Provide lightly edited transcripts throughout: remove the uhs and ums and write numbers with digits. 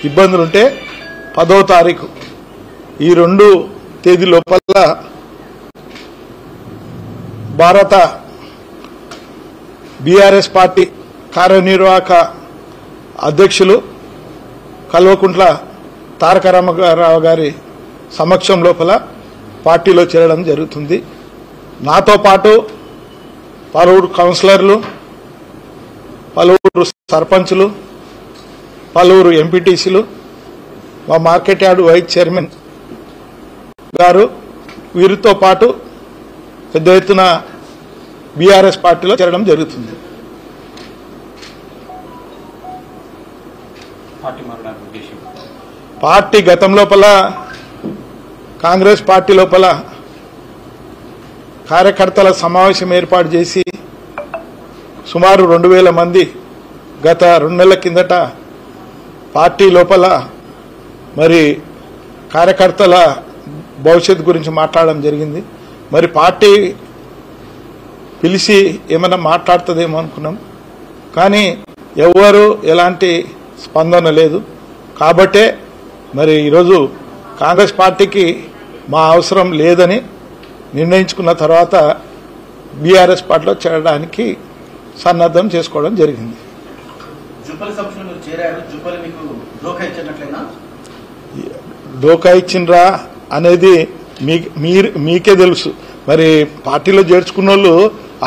ఇబ్బందులుంటే 10వ తారీఖు ఈ 2 తేదీ లోపల భారత బీఆర్ఎస్ పార్టీ కార్యనిర్వాహక అధ్యక్షులు కల్వకుంట్ల తారక రామారావు గారి సమక్షం లోపల పార్టీలో చేరడం జరుగుతుంది. నాతో పాటు పలువురు కౌన్సిలర్లు, పలువురు సర్పంచులు, పలువురు ఎంపీటీసీలు, మా మార్కెట్ యార్డ్ వైస్ చైర్మన్ గారు వీరితో పాటు పెద్ద ఎత్తున బీఆర్ఎస్ పార్టీలో చేరడం జరుగుతుంది. పార్టీ గతం లోపల కాంగ్రెస్ పార్టీ లోపల కార్యకర్తల సమావేశం ఏర్పాటు చేసి సుమారు 2000 మంది గత 2 నెలల కిందట పార్టీ లోపల మరి కార్యకర్తల భవిష్యత్తు గురించి మాట్లాడడం జరిగింది. మరి పార్టీ పిలిచి ఏమైనా మాట్లాడుతుందేమో అనుకున్నాం, కానీ ఎవరు ఎలాంటి స్పందన లేదు. కాబట్టే మరి ఈరోజు కాంగ్రెస్ పార్టీకి మా అవసరం లేదని నిర్ణయించుకున్న తర్వాత బీఆర్ఎస్ పార్టీలో చేరడానికి సన్నద్ధం చేసుకోవడం జరిగింది. డోకా ఇచ్చిండ్రా అనేది మీకే తెలుసు. మరి పార్టీలో చేర్చుకున్న వాళ్ళు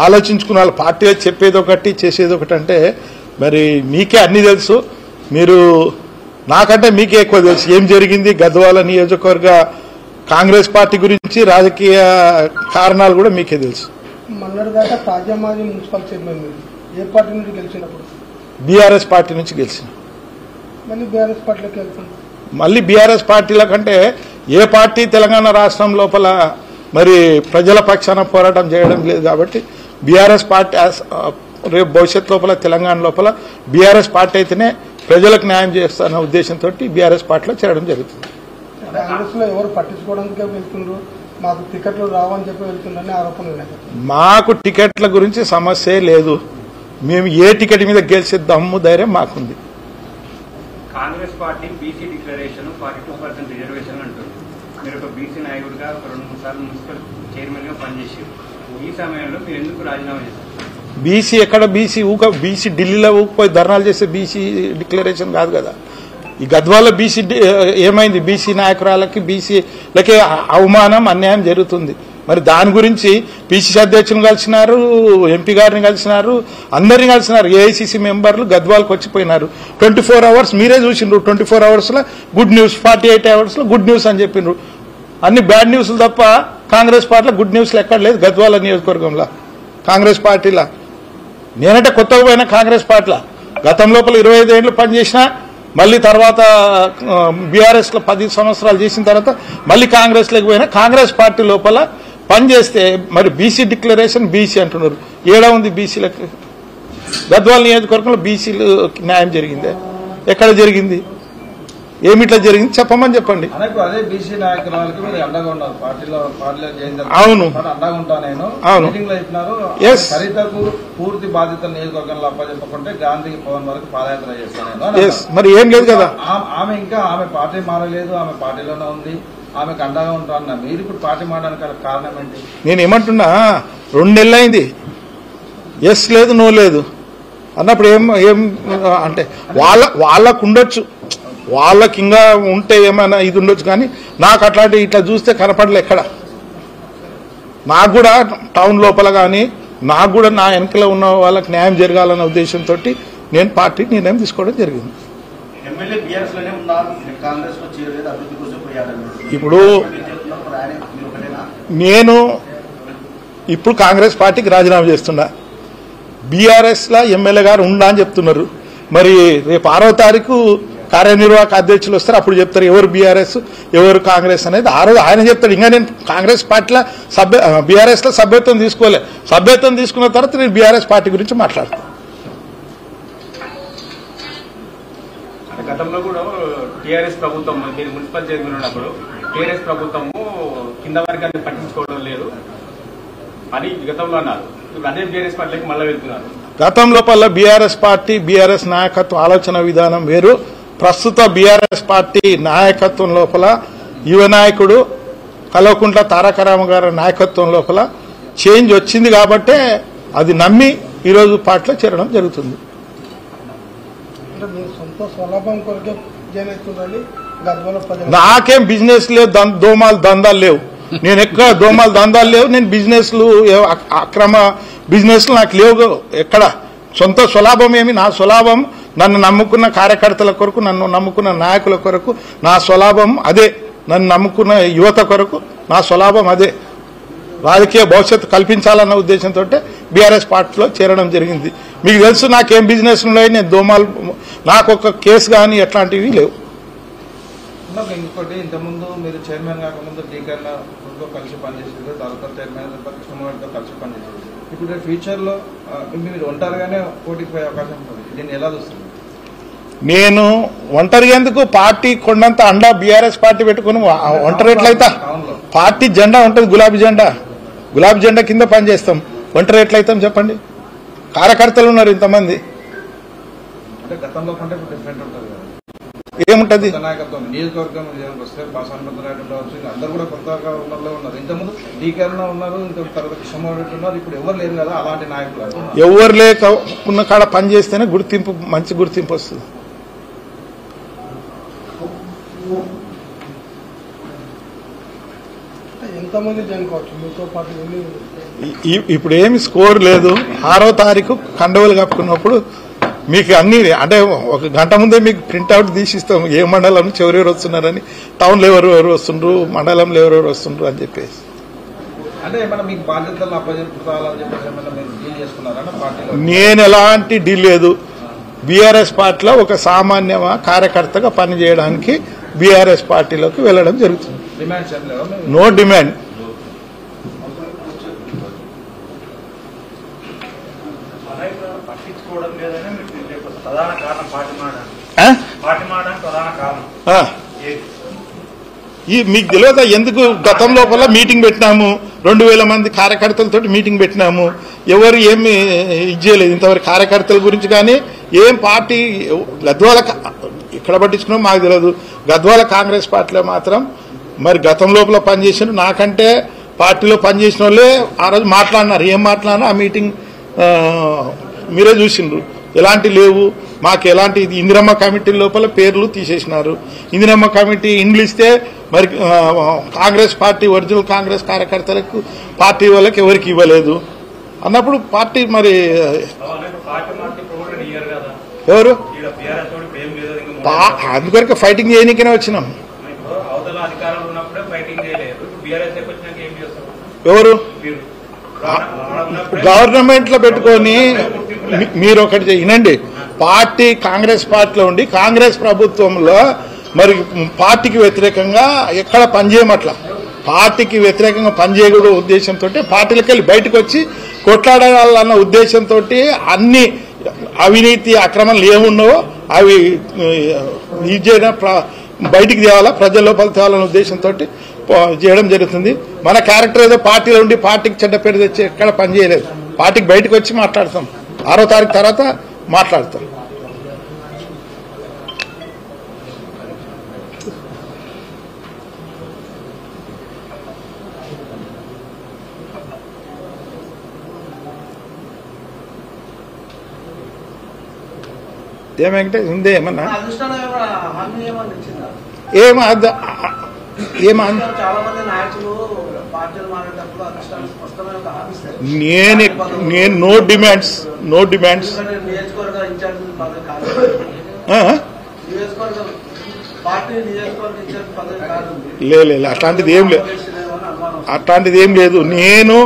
ఆలోచించుకున్న వాళ్ళు పార్టీలో చెప్పేది ఒకటి చేసేది ఒకటి అంటే మరి మీకే అన్ని తెలుసు. మీరు నాకంటే మీకే ఎక్కువ తెలుసు ఏం జరిగింది గద్వాల నియోజకవర్గ కాంగ్రెస్ పార్టీ గురించి, రాజకీయ కారణాలు కూడా మీకే తెలుసు. మొన్నటిదాకా తాజా మాజీ మున్సిపల్ చైర్మన్ ఏ పార్టీ నుంచి గెలిచినప్పుడు? బీఆర్ఎస్ పార్టీ నుంచి గెలిచిన. మళ్ళీ బీఆర్ఎస్ పార్టీలోకి వెళ్తుంది. మళ్ళీ బీఆర్ఎస్ పార్టీల కంటే ఏ పార్టీ తెలంగాణ రాష్ట్రం లోపల మరి ప్రజల పక్షాన పోరాటం చేయడం లేదు. కాబట్టి బీఆర్ఎస్ పార్టీ రేపు భవిష్యత్ లోపల తెలంగాణ లోపల బీఆర్ఎస్ పార్టీ అయితేనే ప్రజలకు న్యాయం చేస్తారన్న ఉద్దేశంతో బీఆర్ఎస్ పార్టీలో చేరడం జరుగుతుంది. కాంగ్రెస్ లో ఎవరు పట్టించుకోవడానికి వెళ్తున్నారు, మాకు టికెట్లు రావని చెప్పి వెళ్తున్నారని ఆరోపణలు. మాకు టికెట్ల గురించి సమస్య లేదు. మేము ఏ టికెట్ మీద గెలిచే దమ్ము ధైర్యం మాకుంది. Congress party BC declaration 42% reservation అంటుంది. మీరు ఒక బీసీ నాయకుడిగా 2-3 సార్లు మున్సిపల్ చైర్మన్ గా పనిచేసారు. ఈ సమయంలో మీరు ఎందుకు రాజీనామా చేశారు? బీసీ ఎక్కడ బీసీ ఢిల్లీలో ఊకపోయి ధర్నాలు చేసే బీసీ డిక్లరేషన్ కాదు కదా. ఈ గద్వాల బీసీ ఏమైంది? బీసీ నాయకురాలకి బీసీలకే అవమానం, అన్యాయం జరుగుతుంది. మరి దాని గురించి పిసిసి అధ్యక్షులను కలిసినారు, ఎంపీ గారిని కలిసినారు, అందరినీ కలిసినారు. ఏఐసిసి మెంబర్లు గద్వాలకు వచ్చిపోయినారు. 24 అవర్స్ మీరే చూసిండ్రు. 24 అవర్స్ లో గుడ్ న్యూస్, 48 అవర్స్ లో గుడ్ న్యూస్ అని చెప్పిండ్రు. అన్ని బ్యాడ్ న్యూస్లు తప్ప కాంగ్రెస్ పార్టీలో గుడ్ న్యూస్లు ఎక్కడ లేదు. గద్వాల నియోజకవర్గంలో కాంగ్రెస్ పార్టీలో నేనంటే కొత్తగా పోయిన కాంగ్రెస్ పార్టీలో గతం లోపల 25 ఏళ్ళు పనిచేసిన, మళ్ళీ తర్వాత బీఆర్ఎస్ లో 10 సంవత్సరాలు చేసిన తర్వాత మళ్ళీ కాంగ్రెస్ లోకి పోయినా. కాంగ్రెస్ పార్టీ లోపల పనిచేస్తే మరి బీసీ డిక్లరేషన్ బీసీ అంటున్నారు. ఏడా ఉంది బీసీలకు? గద్వాల నియోజకవర్గంలో బీసీలు న్యాయం జరిగిందే? ఎక్కడ జరిగింది? ఏమిట్లా జరిగింది చెప్పమని చెప్పండి. అవును, అవును, పూర్తి బాధ్యతలు నియోజకవర్గంలో అప్పచెప్పకుంటే గాంధీ భవన్ వరకు పాదయాత్ర చేస్తాను. మరి ఏం లేదు కదా. ఆమె పార్టీ మారలేదు, ఆమె పార్టీలోనే ఉంది, ఆమెకు అండగా ఉంటాను. మీరు ఇప్పుడు పార్టీ మారడానికి కారణం ఏంటి? నేను ఏమంటున్నా, 2 నెలలు అయింది, ఎస్ లేదు నో లేదు అన్నప్పుడు ఏం అంటే వాళ్ళకు ఉండొచ్చు, వాళ్ళకి ఇంకా ఉంటే ఏమైనా ఇది ఉండొచ్చు. కానీ నాకు అట్లాంటి ఇట్లా చూస్తే కనపడలే ఎక్కడ. నాకు కూడా టౌన్ లోపల కానీ నాకు కూడా నా వెనకలో ఉన్న వాళ్ళకి న్యాయం జరగాలన్న ఉద్దేశంతో నేను పార్టీ నిర్ణయం తీసుకోవడం జరిగింది. ఇప్పుడు నేను కాంగ్రెస్ పార్టీకి రాజీనామా చేస్తున్నా. బీఆర్ఎస్ లా ఎమ్మెల్యే గారు ఉండా అని చెప్తున్నారు. మరి రేపు 6వ తారీఖు కార్యనిర్వాహక అధ్యక్షులు వస్తారు, అప్పుడు చెప్తారు ఎవరు బీఆర్ఎస్ ఎవరు కాంగ్రెస్ అనేది. ఆ రోజు ఆయన చెప్తాడు. ఇంకా నేను కాంగ్రెస్ పార్టీలో బీఆర్ఎస్ లో సభ్యత్వం తీసుకోలే. సభ్యత్వం తీసుకున్న తర్వాత నేను బీఆర్ఎస్ పార్టీ గురించి మాట్లాడతాను. గతంలో కూడా టీఆర్ఎస్ ప్రభుత్వం మున్సిపల్ చైర్మన్ ఉన్నప్పుడు టీఆర్ఎస్ ప్రభుత్వము కింద వర్గాన్ని పట్టించుకోవడం లేదు అని గతంలో అన్నారు. అదే బీఆర్ఎస్ పార్టీకి మళ్ళీ వెళ్తున్నారు. గతం లోపల బీఆర్ఎస్ పార్టీ బీఆర్ఎస్ నాయకత్వ ఆలోచన విధానం వేరు, ప్రస్తుత బీఆర్ఎస్ పార్టీ నాయకత్వం లోపల యువ నాయకుడు కల్వకుంట్ల తారక రామారావు గారి నాయకత్వం లోపల చేంజ్ వచ్చింది కాబట్టే అది నమ్మి ఈరోజు పార్టీలో చేరడం జరుగుతుంది. అంటే మీ సొంత స్వలాభం కొరకే జాయిన్ అవుతుందని గద్వాల ప్రజలు. నాకేం బిజినెస్ లేవు, దోమాలు దందాలు లేవు. నేను ఎక్కడ దోమాలు దందాలు లేవు. నేను బిజినెస్లు అక్రమ బిజినెస్లు నాకు లేవు. ఎక్కడ సొంత స్వలాభం ఏమి, నా స్వలాభం నన్ను నమ్ముకున్న కార్యకర్తల కొరకు, నన్ను నమ్ముకున్న నాయకుల కొరకు నా స్వలాభం అదే. నన్ను నమ్ముకున్న యువత కొరకు నా స్వలాభం అదే. రాజకీయ భవిష్యత్తు కల్పించాలన్న ఉద్దేశంతో బీఆర్ఎస్ పార్టీలో చేరడం జరిగింది. మీకు తెలుసు నాకేం బిజినెస్ ఉన్నాయి. నేను దోమాలు, నాకు ఒక కేసు కానీ ఎట్లాంటివి లేవు. ఇంకోటి, ఇంతకుముందు మీరు చైర్మన్ కాకముందు డీకర్లతో కలిసి పనిచేసేది, తర్వాత చైర్మన్ కృష్ణమోహన్తో కలిసి పనిచేసేది. ఇప్పుడు ఫ్యూచర్ లో మీరు ఒంటరిగానే పోటీకి పోయే అవకాశం ఉంటుంది. దీన్ని ఎలా చూస్తుంది? నేను ఒంటరిగా ఎందుకు, పార్టీ కొండంత అండా బీఆర్ఎస్ పార్టీ పెట్టుకుని ఒంటరి ఎట్లయితా? పార్టీ జెండా ఉంటుంది, గులాబీ జెండా కింద పనిచేస్తాం. ఒంటరి ఎట్లయితాం చెప్పండి? కార్యకర్తలు ఉన్నారు ఇంతమంది. అంటే గతంలో కంటే డిఫరెంట్ ఉంటుంది కదా, ఏముంటది? నాయకత్వం నియోజకవర్గం వస్తే బాసానరాయుడు ఉండవచ్చు, అందరూ కూడా కొత్తగా ఉన్నారు. ఇంతకుముందు డీకర్ణ ఉన్నారు, ఇంత తర్వాత కృష్ణమోహన్ ఉన్నారు. ఇప్పుడు ఎవరు లేరు కదా అలాంటి నాయకులు. ఎవరు లేకున్న కాడ పని చేస్తేనే గుర్తింపు, మంచి గుర్తింపు వస్తుంది. ఎంతమంది జాయిన్ కావచ్చు మీతో పాటు? ఇప్పుడు ఏమి స్కోర్ లేదు. 6వ తారీఖు కండవలు కప్పుకున్నప్పుడు మీకు అన్ని, అంటే ఒక గంట ముందే మీకు ప్రింట్అవుట్ తీసిస్తాం. ఏ మండలం నుంచి ఎవరెవరు వస్తున్నారని, టౌన్లో ఎవరెవరు వస్తుండ్రు, మండలంలో ఎవరెవరు వస్తుండ్రు అని చెప్పేసి. అంటే మీకు బాధ్యతలు అప్పచెప్పాలని చెప్పేసి డీల్ చేసుకున్నారా పార్టీలో? నేను ఎలాంటి డీల్ లేదు. బీఆర్ఎస్ పార్టీలో ఒక సామాన్య కార్యకర్తగా పనిచేయడానికి బీఆర్ఎస్ పార్టీలోకి వెళ్లడం జరుగుతుంది. No demand. మీకు తెలియదా ఎందుకు గతం లోపల మీటింగ్ పెట్టినాము? 2000 మంది కార్యకర్తలతో మీటింగ్ పెట్టినాము. ఎవరు ఏమి ఇచ్చేయలేదు ఇంతవరకు కార్యకర్తల గురించి. కానీ ఏం పార్టీ గద్వాల ఎక్కడ పట్టించుకున్నాం మాకు తెలియదు. గద్వాల కాంగ్రెస్ పార్టీలో మాత్రం మరి గతం లోపల పనిచేసిన నాకంటే పార్టీలో పనిచేసిన వాళ్ళే ఆ రోజు మాట్లాడినారు. ఏం మాట్లాడినా ఆ మీటింగ్ మీరే చూసిండ్రు. ఎలాంటి లేవు మాకు, ఎలాంటి ఇందిరమ్మ కమిటీ లోపల పేర్లు తీసేసినారు. ఇందిరమ్మ కమిటీ ఇండ్లు ఇస్తే మరి కాంగ్రెస్ పార్టీ ఒరిజినల్ కాంగ్రెస్ కార్యకర్తలకు పార్టీ వాళ్ళకి ఎవరికి ఇవ్వలేదు అన్నప్పుడు పార్టీ మరి ఎవరు అందుకొరకు ఫైటింగ్ చేయడానికనే వచ్చినాం. ఎవరు గవర్నమెంట్ లో పెట్టుకొని మీరు ఒకటి వినండి. పార్టీ కాంగ్రెస్ పార్టీలో ఉండి కాంగ్రెస్ ప్రభుత్వంలో మరి పార్టీకి వ్యతిరేకంగా ఎక్కడ పనిచేయమట్ల, పార్టీకి వ్యతిరేకంగా పనిచేయకూడదు ఉద్దేశంతో పార్టీలకు వెళ్ళి బయటకు వచ్చి కొట్లాడాలన్న ఉద్దేశంతో అన్ని అవినీతి అక్రమాలు ఏమున్నావో అవి ఇది చేయడం బయటికి తేవాలా, ప్రజల లోపల తేవాలన్న ఉద్దేశంతో చేయడం జరుగుతుంది. మన క్యారెక్టర్ ఏదో పార్టీలో ఉండి పార్టీకి చెడ్డ పేరు తెచ్చి ఎక్కడ పనిచేయలేదు. పార్టీకి బయటకు వచ్చి మాట్లాడతాం. 6వ తారీఖు తర్వాత మాట్లాడతాం. ఏమంటే ఉందే ఏమన్నా నేను నో డిమాండ్స్ లేదు, అట్లాంటిది ఏం లేదు. నేను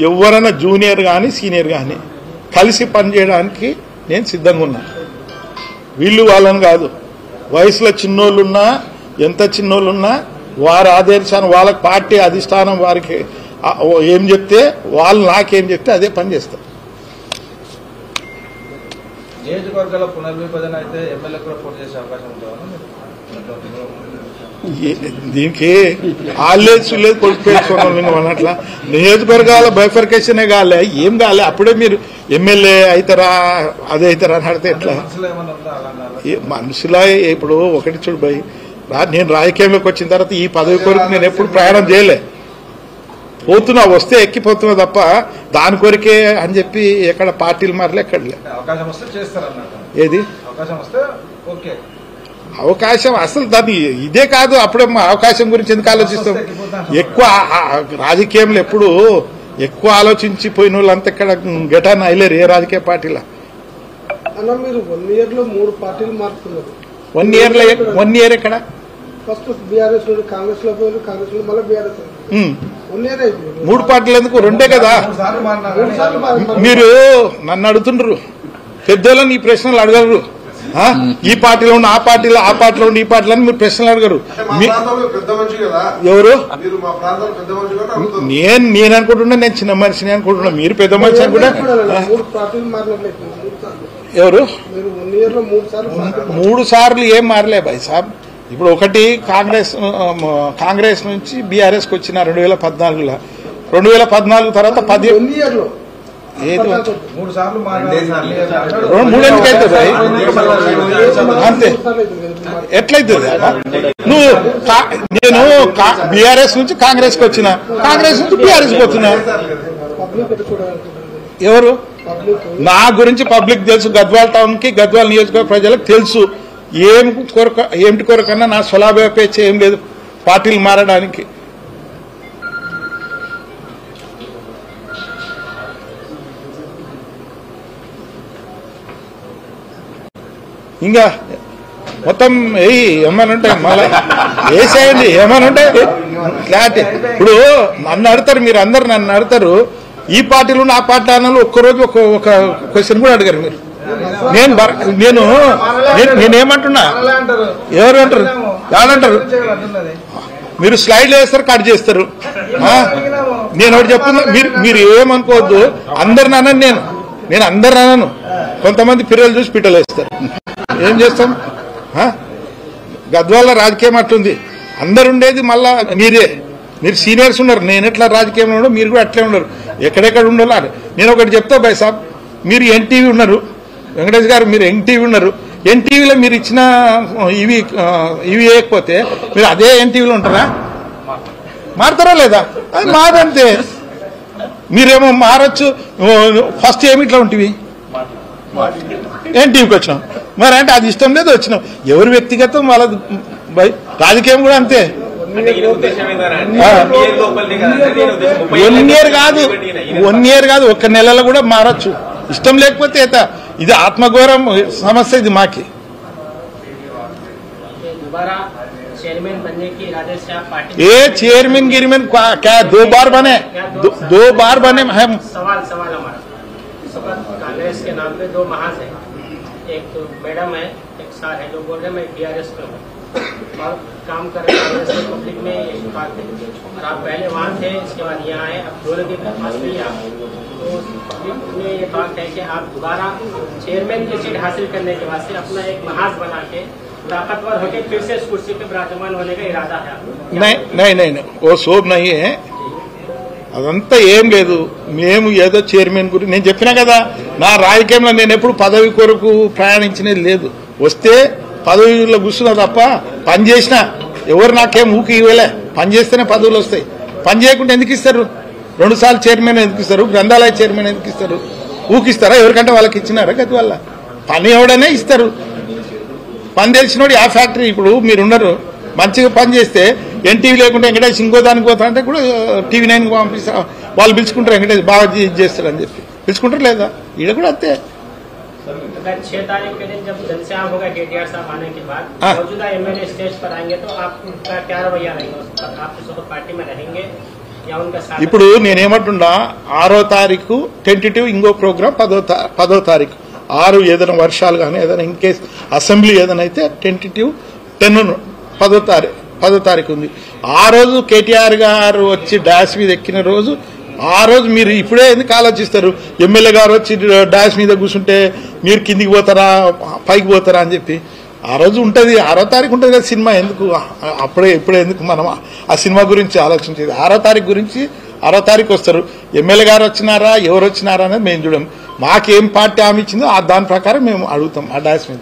ఎవరైనా జూనియర్ కానీ సీనియర్ కానీ కలిసి పనిచేయడానికి నేను సిద్ధంగా ఉన్నా. వీళ్ళు వాళ్ళని కాదు, వయసులో చిన్నోళ్ళున్నా ఎంత చిన్నోళ్ళున్నా వారి ఆదేశాన్ని వాళ్ళకి పార్టీ అధిష్టానం వారికి ఏం చెప్తే వాళ్ళు నాకేం చెప్తే అదే పని చేస్తారు. నియోజకవర్గాల పునర్విభజన అయితే ఎమ్మెల్యే కూడా పోటీ చేసే అవకాశం ఉంటుందా? దీనికి ఆల్లేదు లేదు కొడుకుపోయి అన్నట్లా నియోజకవర్గాల బైఫర్కేషనే కాలే, ఏం కాలే. అప్పుడే మీరు ఎమ్మెల్యే అవుతారా అదే అవుతారా అని అడితే ఎట్లా? మనుషులా ఇప్పుడు ఒకటి చూడు భయ్, నేను రాజకీయంలోకి వచ్చిన తర్వాత ఈ పదవి కొరకు నేను ఎప్పుడు ప్రయాణం చేయలే. పోతున్నా, వస్తే ఎక్కిపోతున్నా తప్ప దాని కొరికే అని చెప్పి ఎక్కడ పార్టీలు మారలే, ఎక్కడలే. అవకాశం వస్తే చేస్తారన్నమాట. ఏది అవకాశం వస్తే ఓకే. అవకాశం అసలు దాన్ని ఇదే కాదు. అప్పుడే అవకాశం గురించి ఎందుకు ఆలోచిస్తాం? ఎక్కువ రాజకీయంలో ఎప్పుడు ఎక్కువ ఆలోచించిపోయిన వాళ్ళంతా ఇక్కడ గెటాన్ అయ్యలేరు ఏ రాజకీయ పార్టీలో. అన్న మీరు 1 year లో 3 పార్టీలు మారుతున్నారు. 1 year ఎక్కడ? ఫస్ట్ బీఆర్ఎస్ నుండి కాంగ్రెస్ లో పోయారు, కాంగ్రెస్ నుండి మళ్ళీ బీఆర్ఎస్ 1 year అయిపోయింది. 3 పార్టీలు ఎందుకు? 2 కదా. మీరు నన్ను అడుగుతుండ్రు, పెద్దోళ్ళని ఈ ప్రశ్నలు అడగరు. ఈ పార్టీలో ఉన్న ఆ పార్టీలో, ఆ పార్టీలో ఉన్న ఈ పార్టీలో మీరు ప్రశ్నలు అడగరు. ఎవరు? నేను అనుకుంటున్నా నేను చిన్న మనిషిని అనుకుంటున్నా, మీరు పెద్ద మనిషి అనుకుంటా. ఎవరు? 3 సార్లు ఏం మారలే భాయ్ సాబ్. ఇప్పుడు ఒకటి కాంగ్రెస్ నుంచి బీఆర్ఎస్కి వచ్చిన 2014లో, 2014 తర్వాత 10 మూడేళ్ళకి అవుతుంది అంతే. ఎట్లయితుంది? నేను బీఆర్ఎస్ నుంచి కాంగ్రెస్ కి వచ్చిన, కాంగ్రెస్ నుంచి బీఆర్ఎస్ పోతున్నా. ఎవరు? నా గురించి పబ్లిక్ తెలుసు, గద్వాల్ టౌన్ కి గద్వాల్ నియోజకవర్గ ప్రజలకు తెలుసు. ఏమిటి కొరకన్నా నా స్వలాభాపేక్ష ఏం లేదు పార్టీలు మారడానికి. ఇంకా మొత్తం ఏమైనా ఉంటాయి మళ్ళీ వేసేయండి, ఏమైనా ఉంటాయి క్లారిటీ. ఇప్పుడు నన్ను అడతారు, మీరు అందరు నన్ను అడతారు ఈ పార్టీలు ఆ పార్టీ అన్నలు ఒక్కరోజు ఒక క్వశ్చన్ కూడా అడిగారు మీరు. నేనేమంటున్నా, ఎవరు అంటారు ఎవరంటారు? మీరు స్లైడ్లు వేస్తారు, కట్ చేస్తారు. నేను ఒకటి చెప్తున్నా, మీరు ఏమనుకోవద్దు. అందరిని అన్నాను నేను అందరిని అన్నాను. కొంతమంది పిల్లలు చూసి పిట్టలు వేస్తారు. ఏం చేస్తాం? గద్వాల రాజకీయం అట్లుంది. అందరు ఉండేది మళ్ళా మీరు సీనియర్స్ ఉన్నారు. నేను ఎట్లా రాజకీయంలో ఉండవు, మీరు కూడా అట్లే ఉన్నారు. ఎక్కడెక్కడ ఉండాలి. నేను ఒకటి చెప్తా భాయ్ సాబ్, మీరు ఎన్టీవీ ఉన్నారు, వెంకటేష్ గారు మీరు ఎన్టీవీ ఉన్నారు. ఎన్టీవీలో మీరు ఇచ్చిన ఇవి వేయకపోతే మీరు అదే ఎన్టీవీలో ఉంటారా? మారుతారా లేదా? అది మారంతే. మీరేమో మారచ్చు. ఫస్ట్ ఏమి ఇట్లా ఉంటుంది, ఎన్టీవీకి వచ్చినాం మరి అంటే అది ఇష్టం లేదు వచ్చినాం. ఎవరి వ్యక్తిగతం వాళ్ళది. రాజకీయం కూడా అంతే. 1 year కాదు, 1 year కాదు, 1 నెలలో కూడా మారచ్చు. ఇష్టం లేకపోతే ఇది ఆత్మగౌరవం సమస్య. ఇది మాకి ఏ चेयरमैन गिरमैन क्या 2 बार बने? 2 बार बने हम. सवाल हमारा कांग्रेस के नाम पे 2 महाज है, एक तो मैडम है, एक सर है जो बोल रहे मैं DRS पे हूँ और काम कर रहे कांग्रेस के पब्लिक में ये बात है। और आप पहले वहाँ थे, इसके बाद यहाँ आए, अब दोनों के पास नहीं आप, तो पब्लिक में ये बात है कि आप दोबारा चेयरमैन की सीट हासिल करने के वास्ते अपना एक महाज बना के ताकतवर होकर फिर से इस कुर्सी पे विराजमान होने का इरादा है? नहीं वो शोभ नहीं है. అదంతా ఏం లేదు. మేము ఏదో చైర్మన్ గురించి నేను చెప్పినా కదా, నా రాజకీయంలో నేను ఎప్పుడు పదవి కొరకు ప్రయాణించినది లేదు. వస్తే పదవిలో కూర్చున్నా తప్ప పని చేసినా ఎవరు నాకేం ఊకి ఇవ్వలే. పని చేస్తేనే పదవులు వస్తాయి. పని చేయకుండా ఎందుకు ఇస్తారు? 2 సార్లు చైర్మన్ ఎందుకు ఇస్తారు? గ్రంథాలయ చైర్మన్ ఎందుకు ఇస్తారు? ఊకిస్తారా? ఎవరికంటే వాళ్ళకి ఇచ్చినారా? గది వల్ల పని ఎవడనే ఇస్తారు. పని తెలిసినోడు ఆ ఫ్యాక్టరీ. ఇప్పుడు మీరున్నారు, మంచిగా పని చేస్తే ఎన్టీవీ లేకుంటే వెంకటేష్ ఇంకో దానికి పోతారంటే కూడా TV9 పంపిస్తారు. వాళ్ళు పిలుచుకుంటారు, వెంకటేష్ బాగా చేస్తారని చెప్పి పిలుచుకుంటారు. లేదా ఈడ కూడా అంతే. 6 तारीख के दिन जब जनसभा होगा KTR साहब आने के बाद मौजूदा MLA स्टेज पर आएंगे तो आपका क्या रवैया रहेगा? आप तो पार्टी में रहेंगे या उनका साथ? ఇప్పుడు నేనేమంటున్నా, 6వ తారీఖు టెంటేటివ్, ఇంకో ప్రోగ్రామ్ 10వ తారీఖు. 6 ఏదైనా వర్షాలు కానీ ఏదైనా ఇన్ కేస్ అసెంబ్లీ ఏదైనా అయితే టెంటేటివ్ 10వ తారీఖు ఉంది. ఆ రోజు KTR గారు వచ్చి డాష్ మీద ఎక్కిన రోజు, ఆ రోజు మీరు ఇప్పుడే ఎందుకు ఆలోచిస్తారు? ఎమ్మెల్యే గారు వచ్చి డాష్ మీద కూర్చుంటే మీరు కిందికి పోతారా పైకి పోతారా అని చెప్పి. ఆ రోజు ఉంటుంది 6వ తారీఖు ఉంటుంది కదా సినిమా. ఎందుకు ఇప్పుడే ఎందుకు మనం ఆ సినిమా గురించి ఆలోచించేది? 6వ తారీఖు గురించి 6వ తారీఖు వస్తారు. ఎమ్మెల్యే గారు వచ్చినారా ఎవరు వచ్చినారా అనేది మేము చూడం. మాకేం పార్టీ హామీ ఇచ్చిందో దాని ప్రకారం మేము అడుగుతాం ఆ డాష్ మీద.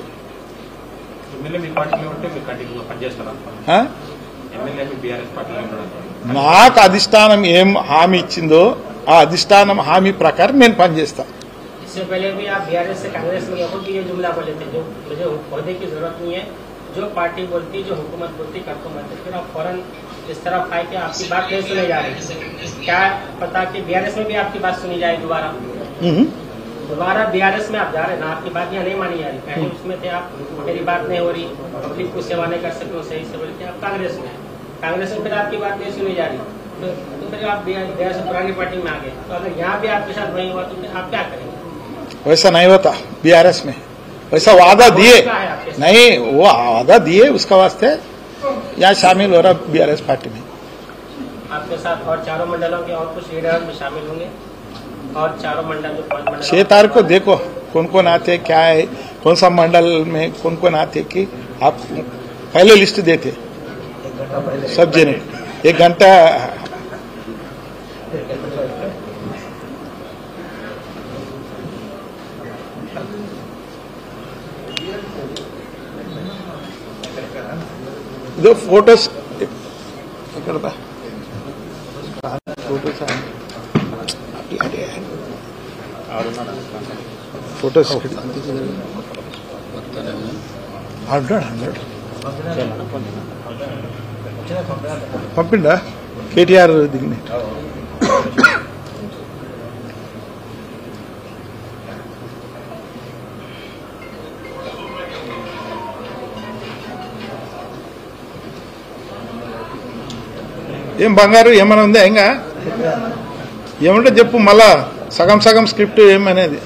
నాకు అధిష్టానం ఏం హామీ ఇచ్చిందో ఆ అధిష్టానం హామీ ప్రకారం నేను పనిచేస్తాను. इससे पहले भी आप बीआरएस से कांग्रेस में खुद ये जुमला बोले थे, जो मुझे पौधे की जरूरत नहीं है, जो पार्टी बोलती, जो हुकूमत बोलती कर तो मत, फिर आप फौरन इस तरफ आए कि आपकी बात नहीं सुनी जा रही। क्या पता कि बीआरएस में भी आपकी बात सुनी जाए दोबारा बीआरएस में आप जा रहे हैं ना, आपकी बात यहाँ नहीं मानी जा रही। पहले उसमें थे आप, मेरी बात नहीं हो रही, पब्लिक को सेवा नहीं कर सकते, सही से बोलते आप कांग्रेस में फिर आपकी बात नहीं सुनी जा रही, तो फिर आप बीआरएस पुरानी पार्टी में आ गए। तो अगर यहाँ भी आपके साथ वही हुआ तो आप क्या करेंगे? वैसा नहीं होता बीआरएस में, वैसा वादा दिए नहीं, वो वादा दिए उसका वास्ते यहाँ शामिल हो रहा बीआरएस पार्टी में। आपके साथ और चारों मंडलों के और कुछ लीडर भी शामिल होंगे, और चारों मंडल जो 5 मंडल 6 तारीख को देखो कौन कौन आते, क्या है, कौन सा मंडल में कौन कौन आते कि आप पहले लिस्ट देते सब जने 1 घंटा। ఇదో ఫోటోస్ ఎక్కడ ఫోటోస్ ఫోటోస్ 100 పంపిండా కేటీఆర్ దిగిన ఏం బంగారు ఏమైనా ఉందా? ఇంకా ఏమంటే చెప్పు, మళ్ళా సగం స్క్రిప్ట్ ఏమనేది.